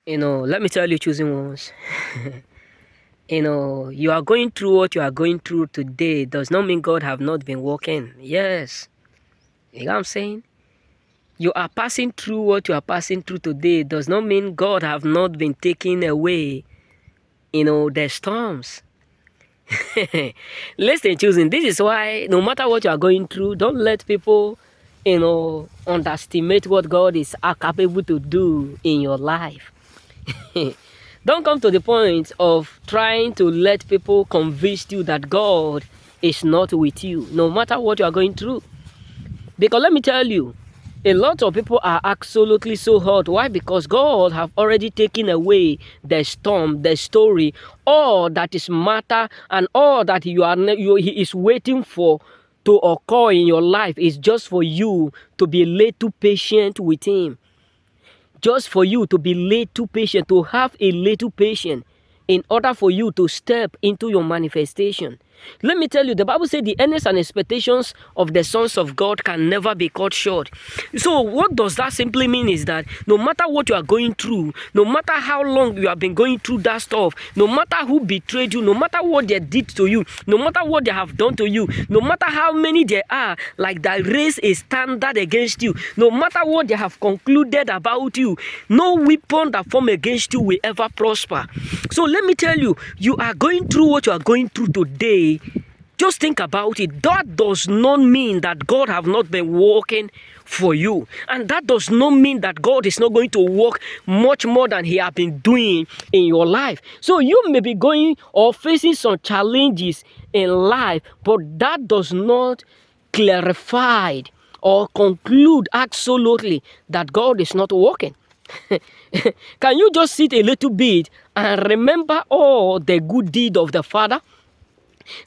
Let me tell you, choosing ones. You are going through what you are going through today does not mean God have not been working. Yes. You know what I'm saying? You are passing through what you are passing through today does not mean God have not been taking away, the storms. Listen, choosing. This is why no matter what you are going through, don't let people, underestimate what God is capable to do in your life. Don't come to the point of trying to let people convince you that God is not with you, no matter what you are going through. Because let me tell you, a lot of people are absolutely so hurt. Why? Because God have already taken away the storm, the story, all that is matter, and all that He is waiting for to occur in your life is just for you to be a little patient with Him. Just for you to be little patient, to have a little patience in order for you to step into your manifestation. Let me tell you, the Bible says the earnest and expectations of the sons of God can never be cut short. So what does that simply mean is that no matter what you are going through, no matter how long you have been going through that stuff, no matter who betrayed you, no matter what they did to you, no matter what they have done to you, no matter how many there are, like that raise a standard against you, no matter what they have concluded about you, no weapon that form against you will ever prosper. So let me tell you, you are going through what you are going through today. Just think about it. That does not mean that God have not been working for you. And that does not mean that God is not going to work much more than He has been doing in your life. So you may be going or facing some challenges in life, but that does not clarify or conclude absolutely that God is not working. Can you just sit a little bit and remember all the good deed of the Father?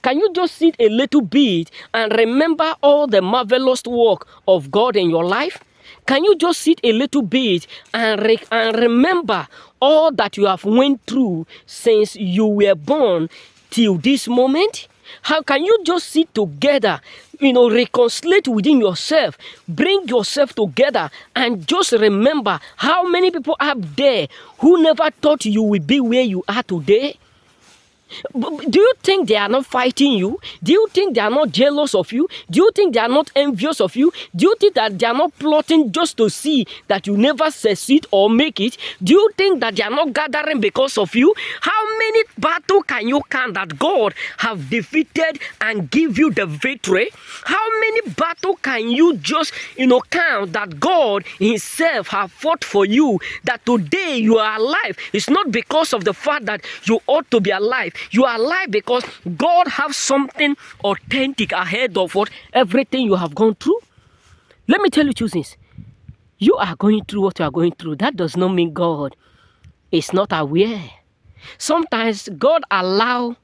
Can you just sit a little bit and remember all the marvelous work of God in your life? Can you just sit a little bit and remember all that you have went through since you were born till this moment? How can you just sit together, reconcile within yourself, bring yourself together and just remember how many people out there who never thought you would be where you are today? Do you think they are not fighting you? Do you think they are not jealous of you? Do you think they are not envious of you? Do you think that they are not plotting just to see that you never succeed or make it? Do you think that they are not gathering because of you? How many battles can you count that God have defeated and give you the victory? How many battles can you just, count that God Himself have fought for you, that today you are alive? It's not because of the fact that you ought to be alive. You are alive because God has something authentic ahead of everything you have gone through. Let me tell you two things. You are going through what you are going through. That does not mean God is not aware. Sometimes God allow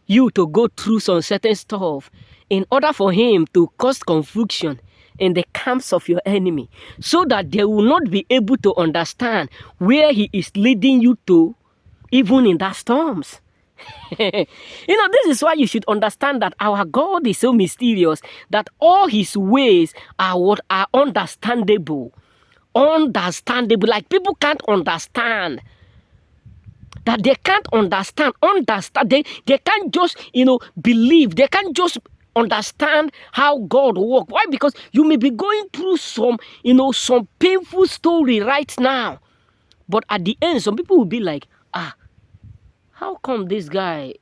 you to go through some certain stuff in order for Him to cause confusion in the camps of your enemy, so that they will not be able to understand where He is leading you to, even in that storms. This is why you should understand that our God is so mysterious that all His ways are what are understandable. Understandable. Like people can't understand. That they can't understand. They can't just, believe. They can't just understand how God works. Why? Because you may be going through some painful story right now. But at the end, some people will be like, how come this guy,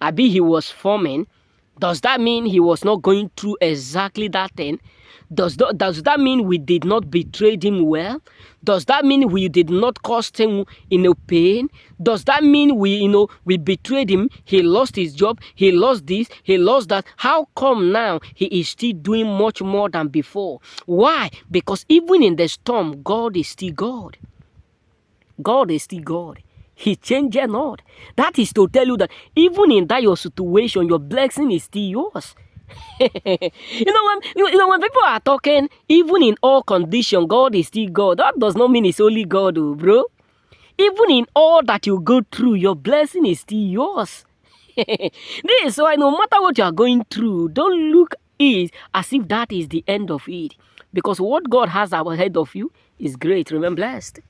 Abi, he was forming? Does that mean he was not going through exactly that thing? Does that mean we did not betray him well? Does that mean we did not cause him pain? Does that mean we betrayed him? He lost his job. He lost this. He lost that. How come now he is still doing much more than before? Why? Because even in the storm, God is still God. God is still God. He changed not. That is to tell you that even in that your situation, your blessing is still yours. When people are talking, even in all conditions, God is still God. That does not mean it's only God, bro. Even in all that you go through, your blessing is still yours. This is why no matter what you are going through, don't look it as if that is the end of it. Because what God has ahead of you is great. Remain blessed.